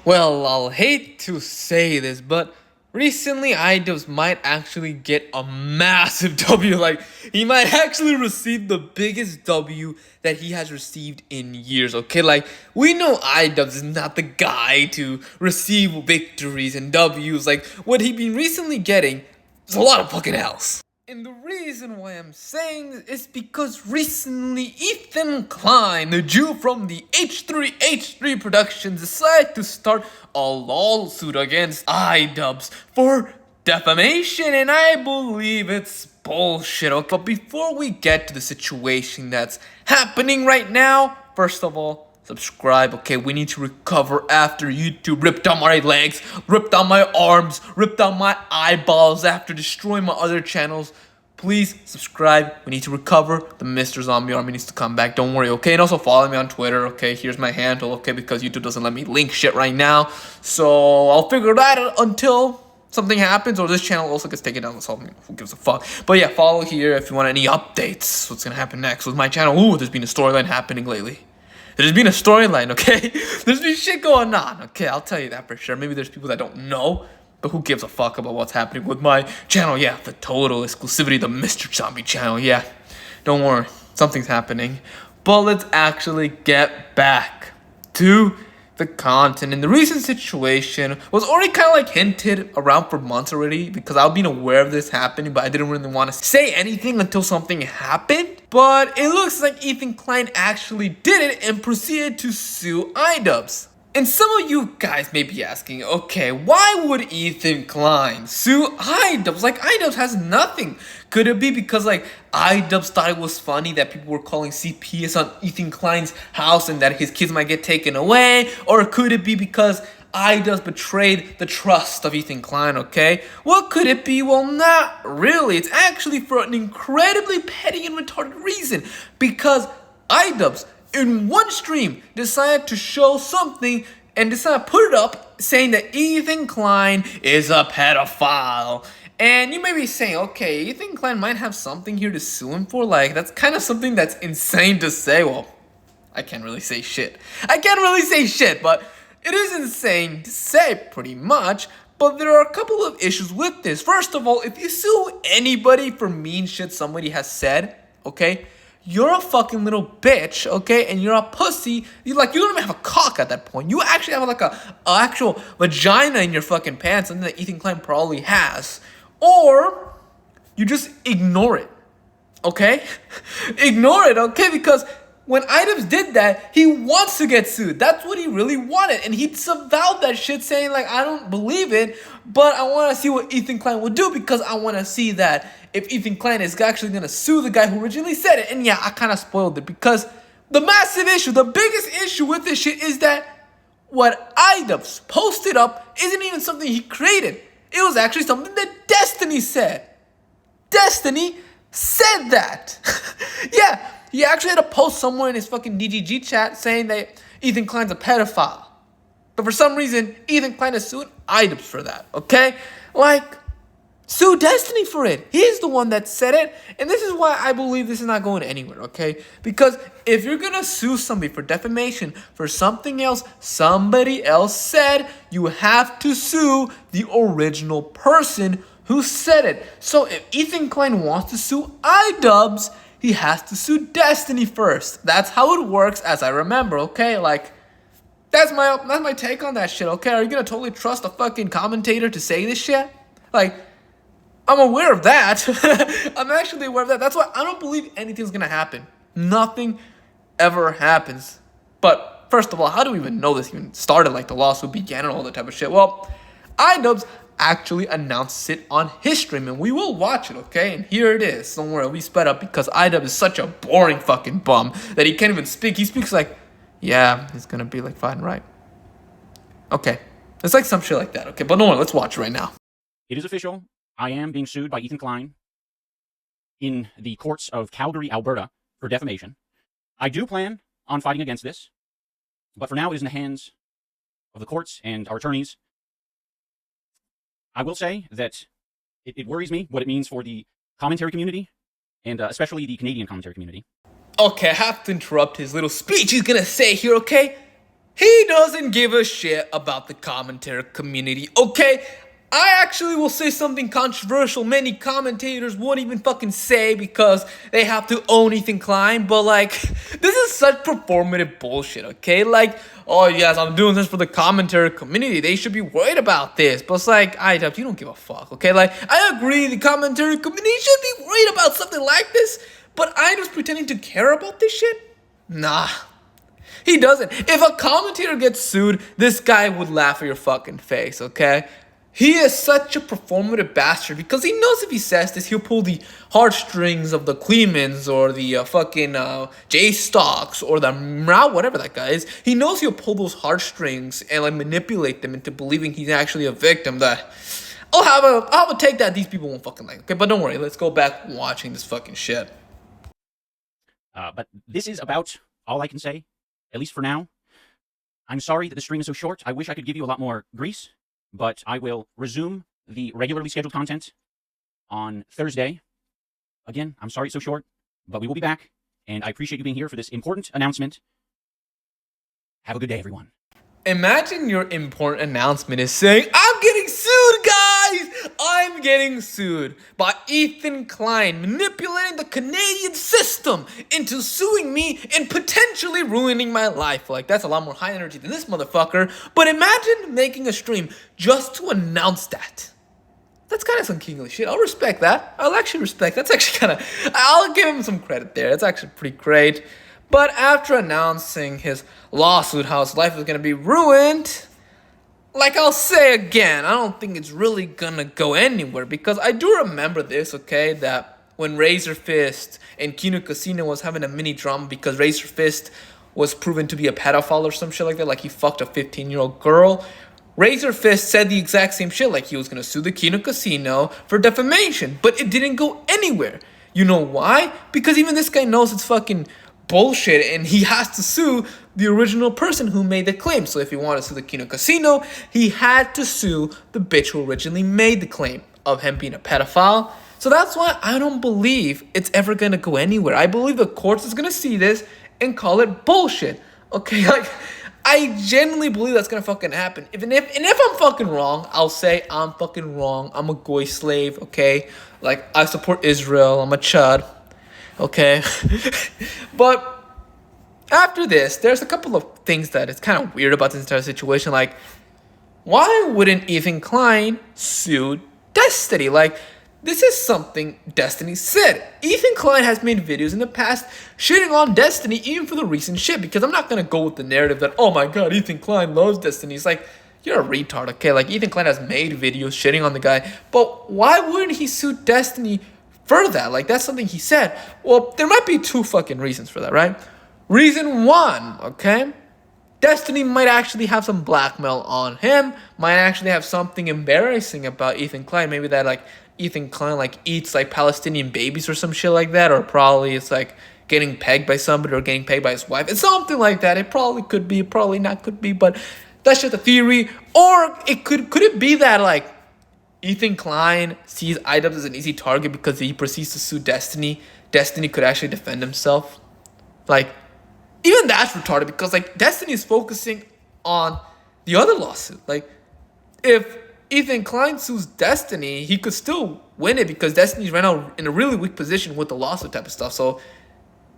Well, I'll hate to say this, but recently Idubbz might actually get a massive W. Like, he might actually receive the biggest W that he has received in years, okay? Like, we know Idubbz is not the guy to receive victories and Ws. Like, what he been recently getting is a lot of fucking L's. And the reason why I'm saying this is because recently Ethan Klein, the Jew from the H3H3 Productions, decided to start a lawsuit against Idubbz for defamation, and I believe it's bullshit. Okay? But before we get to the situation that's happening right now, first of all, subscribe, okay? We need to recover after YouTube ripped out my legs, ripped out my arms, ripped out my eyeballs after destroying my other channels. Please subscribe. We need to recover. The Mr. Zombie Army needs to come back. Don't worry, okay? And also follow me on Twitter, okay? Here's my handle, okay? Because YouTube doesn't let me link shit right now. So I'll figure that out until something happens, or this channel also gets taken down. So who gives a fuck? But yeah, follow here if you want any updates. What's gonna happen next with my channel? Ooh, there's been a storyline happening lately. There's been a storyline, okay? There's been shit going on, okay? I'll tell you that for sure. Maybe there's people that don't know, but who gives a fuck about what's happening with my channel? Yeah, the total exclusivity, the Mr. Zombie channel, yeah. Don't worry, something's happening. But let's actually get back to the content. And the recent situation was already kind of like hinted around for months already, because I've been aware of this happening, but I didn't really want to say anything until something happened. But it looks like Ethan Klein actually did it and proceeded to sue Idubbz. And some of you guys may be asking, okay, why would Ethan Klein sue Idubbz? Like, Idubbz has nothing. Could it be because, like, Idubbz thought it was funny that people were calling CPS on Ethan Klein's house and that his kids might get taken away? Or could it be because Idubbz betrayed the trust of Ethan Klein, okay? What could it be? Well, not really. It's actually for an incredibly petty and retarded reason. Because Idubbz, in one stream, decided to show something and decided to put it up saying that Ethan Klein is a pedophile. And you may be saying, okay, Ethan Klein might have something here to sue him for. Like, that's kind of something that's insane to say. Well, I can't really say shit. But it is insane to say, pretty much. But there are a couple of issues with this. First of all, if you sue anybody for mean shit somebody has said, okay, you're a fucking little bitch, okay? And you're a pussy. You don't even have a cock at that point. You actually have like a actual vagina in your fucking pants, something that Ethan Klein probably has. Or you just ignore it, okay? Ignore it, okay? Because when Idubbz did that, he wants to get sued. That's what he really wanted. And he disavowed that shit, saying, like, I don't believe it, but I want to see what Ethan Klein will do, because I want to see that if Ethan Klein is actually going to sue the guy who originally said it. And yeah, I kind of spoiled it, because the massive issue, the biggest issue with this shit is that what Idubbz posted up isn't even something he created. It was actually something that Destiny said. Destiny said that. Yeah, he actually had a post somewhere in his fucking DGG chat saying that Ethan Klein's a pedophile. But for some reason, Ethan Klein is suing Idubbz for that, okay? Like, sue Destiny for it. He's the one that said it. And this is why I believe this is not going anywhere, okay? Because if you're going to sue somebody for defamation for something else somebody else said, you have to sue the original person who said it. So if Ethan Klein wants to sue Idubbz, he has to sue Destiny first. That's how it works, as I remember, okay? Like, that's my take on that shit, okay? Are you going to totally trust a fucking commentator to say this shit? Like, I'm aware of that. I'm actually aware of that. That's why I don't believe anything's gonna happen. Nothing ever happens. But first of all, how do we even know this even started? Like, the lawsuit began and all that type of shit. Well, Idubbz actually announced it on his stream, and we will watch it, okay? And here it is. Don't worry, we sped up because Idubbz is such a boring fucking bum that he can't even speak. He speaks like, yeah, it's gonna be like fine, right? Okay. It's like some shit like that, okay? But no, let's watch it right now. It is official. I am being sued by Ethan Klein in the courts of Calgary, Alberta, for defamation. I do plan on fighting against this, but for now it is in the hands of the courts and our attorneys. I will say that it worries me what it means for the commentary community, and especially the Canadian commentary community. Okay, I have to interrupt his little speech he's gonna say here, okay? He doesn't give a shit about the commentary community, okay? I actually will say something controversial many commentators won't even fucking say because they have to own Ethan Klein, but like, this is such performative bullshit, okay? Like, oh yes, I'm doing this for the commentary community, they should be worried about this, but it's like, Idubbz, you don't give a fuck, okay? Like, I agree, the commentary community should be worried about something like this, but Idubbz pretending to care about this shit? Nah. He doesn't. If a commentator gets sued, this guy would laugh at your fucking face, okay? He is such a performative bastard because he knows if he says this, he'll pull the heartstrings of the Clemens or the fucking J Stocks or the Mrao, whatever that guy is. He knows he'll pull those heartstrings and like manipulate them into believing he's actually a victim. That I'll have a take that these people won't fucking like. Okay, but don't worry, let's go back watching this fucking shit. But this is about all I can say, at least for now. I'm sorry that the stream is so short. I wish I could give you a lot more grease, but I will resume the regularly scheduled content on Thursday. Again, I'm sorry it's so short, but we will be back, and I appreciate you being here for this important announcement. Have a good day, everyone. Imagine your important announcement is saying, I'm getting sued, guys! I'm getting sued by Ethan Klein, manipulating the Canadian system into suing me and potentially ruining my life. Like, that's a lot more high energy than this motherfucker. But imagine making a stream just to announce that. That's kind of some kingly shit. I'll respect that. I'll actually respect that. That's actually kind of, I'll give him some credit there. That's actually pretty great. But after announcing his lawsuit, how his life is going to be ruined, like I'll say again, I don't think it's really going to go anywhere. Because I do remember this, okay, that when Razor Fist and Kino Casino was having a mini drama because Razor Fist was proven to be a pedophile or some shit like that, like he fucked a 15-year-old girl, Razor Fist said the exact same shit, like he was going to sue the Kino Casino for defamation. But it didn't go anywhere. You know why? Because even this guy knows it's fucking bullshit and he has to sue the original person who made the claim. So if he wanted to sue the Kino Casino, he had to sue the bitch who originally made the claim of him being a pedophile. So that's why I don't believe it's ever gonna go anywhere. I believe the courts is gonna see this and call it bullshit. Okay, like I genuinely believe that's gonna fucking happen. If I'm fucking wrong, I'll say I'm fucking wrong. I'm a goy slave, okay? Like I support Israel, I'm a chud. Okay, but after this, there's a couple of things that it's kind of weird about this entire situation. Like, why wouldn't Ethan Klein sue Destiny? Like, this is something Destiny said. Ethan Klein has made videos in the past shitting on Destiny, even for the recent shit. Because I'm not gonna go with the narrative that, oh my god, Ethan Klein loves Destiny. It's like, you're a retard, okay? Like, Ethan Klein has made videos shitting on the guy, but why wouldn't he sue Destiny for that? Like, that's something he said. Well, there might be two fucking reasons for that, right? Reason one, okay? Destiny might actually have some blackmail on him, might actually have something embarrassing about Ethan Klein. Maybe that, like, Ethan Klein, like, eats, like, Palestinian babies or some shit like that, or probably it's, like, getting pegged by somebody or getting pegged by his wife. It's something like that. It probably could be, probably not could be, but that's just a theory. Or it could it be that, like, Ethan Klein sees Idubbz as an easy target because he proceeds to sue Destiny. Destiny could actually defend himself. Like, even that's retarded because, like, Destiny is focusing on the other lawsuit. Like, if Ethan Klein sues Destiny, he could still win it because Destiny's right now in a really weak position with the lawsuit type of stuff. So,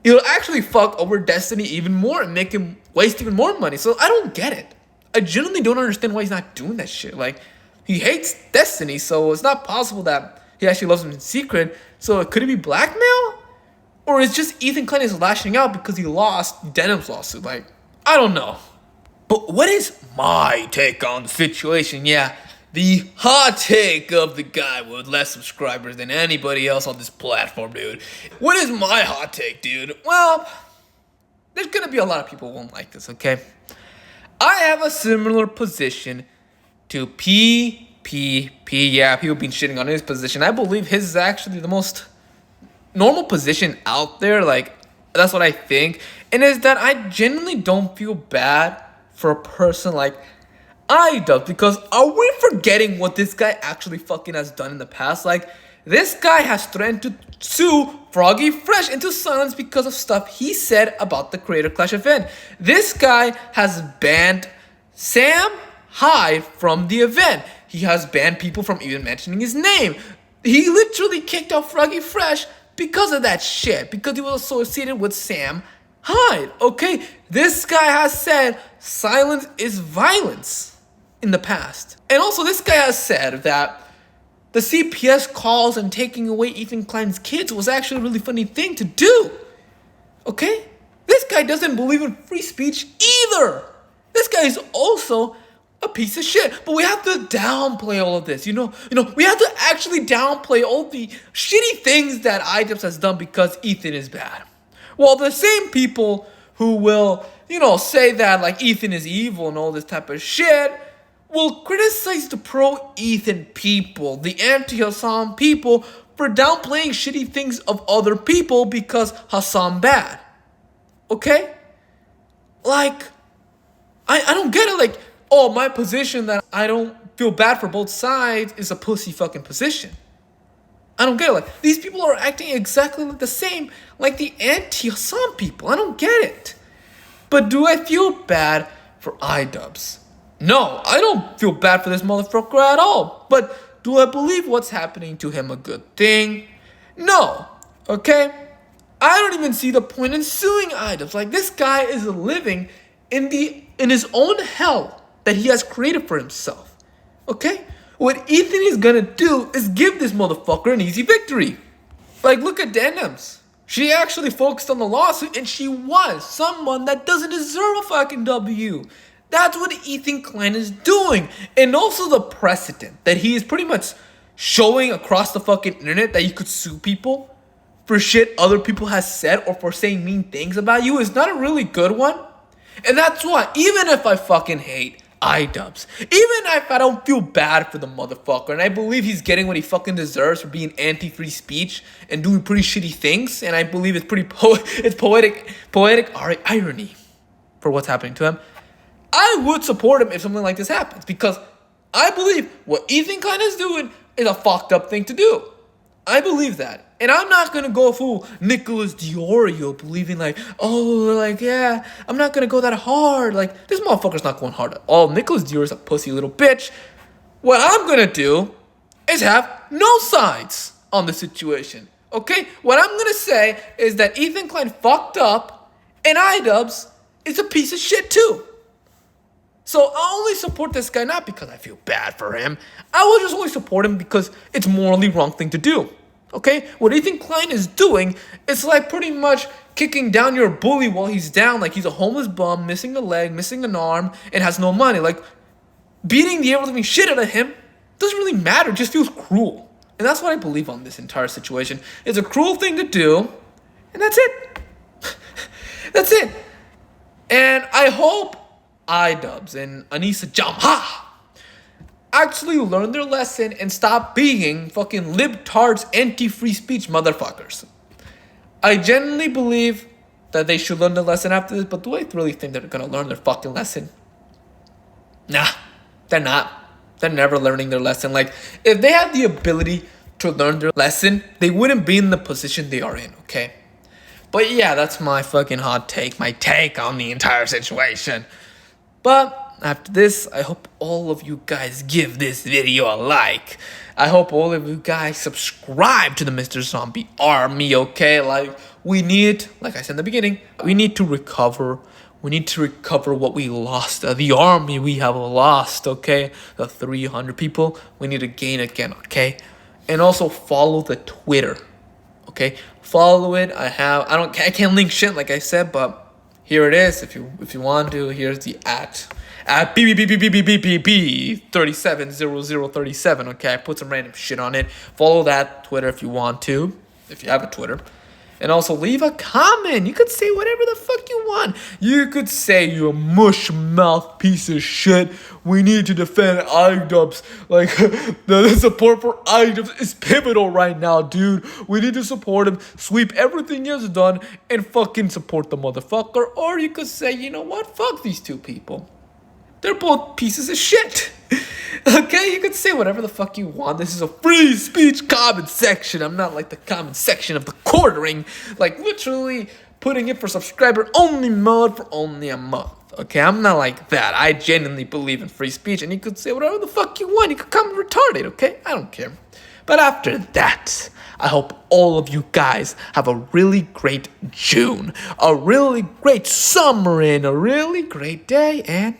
it'll actually fuck over Destiny even more and make him waste even more money. So, I don't get it. I genuinely don't understand why he's not doing that shit. Like, he hates Destiny, so it's not possible that he actually loves him in secret. So could it be blackmail? Or is just Ethan Klein is lashing out because he lost Denim's lawsuit? Like, I don't know. But what is my take on the situation? Yeah, the hot take of the guy with less subscribers than anybody else on this platform, dude. What is my hot take, dude? Well, there's gonna be a lot of people who won't like this, okay? I have a similar position to PPP. Yeah, people been shitting on his position. I believe his is actually the most normal position out there. Like, that's what I think. And is that I genuinely don't feel bad for a person like Idubbz, because are we forgetting what this guy actually fucking has done in the past? Like, This guy has threatened to sue Froggy Fresh into silence because of stuff he said about the Creator Clash event. This guy has banned Sam Hyde from the event. He has banned people from even mentioning his name. He literally kicked out Froggy Fresh because of that shit, because he was associated with Sam Hyde, okay? This guy has said silence is violence in the past. And also this guy has said that the CPS calls and taking away Ethan Klein's kids was actually a really funny thing to do. Okay? This guy doesn't believe in free speech either. This guy is also a piece of shit. But we have to downplay all of this. You know, we have to actually downplay all the shitty things that Idubbz has done because Ethan is bad. Well, the same people who will, say that like Ethan is evil and all this type of shit will criticize the pro-Ethan people, the anti-Hassan people, for downplaying shitty things of other people because Hassan bad. Okay? Like, I don't get it. Like, oh, my position that I don't feel bad for both sides is a pussy fucking position. I don't get it. Like, these people are acting exactly like the same like the anti-Hassan people. I don't get it. But do I feel bad for Idubbz? No, I don't feel bad for this motherfucker at all. But do I believe what's happening to him a good thing? No. Okay? I don't even see the point in suing Idubbz. Like, this guy is living in his own hell that he has created for himself. Okay? What Ethan is gonna do is give this motherfucker an easy victory. Like, look at Idubbz. She actually focused on the lawsuit and she was someone that doesn't deserve a fucking W. That's what Ethan Klein is doing. And also the precedent that he is pretty much showing across the fucking internet that you could sue people for shit other people has said or for saying mean things about you is not a really good one. And that's why, even if I fucking hate Idubbz, even if I don't feel bad for the motherfucker and I believe he's getting what he fucking deserves for being anti-free speech and doing pretty shitty things, and I believe it's pretty poetic irony for what's happening to him, I would support him if something like this happens, because I believe what Ethan Klein is doing is a fucked up thing to do. I believe that. And I'm not gonna go full Nicholas Diorio believing yeah, I'm not gonna go that hard. Like, this motherfucker's not going hard at all. Nicholas Diorio's a pussy little bitch. What I'm gonna do is have no sides on the situation. Okay? What I'm gonna say is that Ethan Klein fucked up and Idubbz is a piece of shit too. So I only support this guy not because I feel bad for him. I will just only support him because it's morally wrong thing to do. Okay? What Ethan Klein is doing is like pretty much kicking down your bully while he's down, like he's a homeless bum, missing a leg, missing an arm, and has no money. Like, beating the ever-living shit out of him doesn't really matter, it just feels cruel. And that's what I believe on this entire situation. It's a cruel thing to do, and that's it. That's it. And I hope Idubbz and Anissa Jamha actually learn their lesson and stop being fucking libtards, anti-free speech motherfuckers. I genuinely believe that they should learn their lesson after this, but do I really think they're gonna learn their fucking lesson? Nah, they're not. They're never learning their lesson. Like, if they had the ability to learn their lesson, they wouldn't be in the position they are in, okay? But yeah, that's my fucking hot take, my take on the entire situation. But after this, I hope all of you guys give this video a like. I hope all of you guys subscribe to the Mr. Zombie Army, okay? Like, we need, like I said in the beginning, we need to recover. We need to recover what we lost. The army we have lost, okay? The 300 people, we need to gain again, okay? And also follow the Twitter, okay? Follow it. I can't link shit like I said, but here it is. If you want to, here's the at BBBBBBB370037. Okay, I put some random shit on it. Follow that Twitter if you want to, if you have a Twitter. And also leave a comment. You could say whatever the fuck you want. You could say you a mush mouth piece of shit. We need to defend Idubbz. Like, the support for Idubbz is pivotal right now, dude. We need to support him, sweep everything he has done, and fucking support the motherfucker. Or you could say, you know what? Fuck these two people. They're both pieces of shit. Okay, you can say whatever the fuck you want. This is a free speech comment section. I'm not like the comment section of the quartering, like literally putting it for subscriber only mode for only a month. Okay, I'm not like that. I genuinely believe in free speech, and you could say whatever the fuck you want. You could come retarded, okay? I don't care. But after that, I hope all of you guys have a really great June, a really great summer, and a really great day, and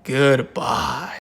goodbye.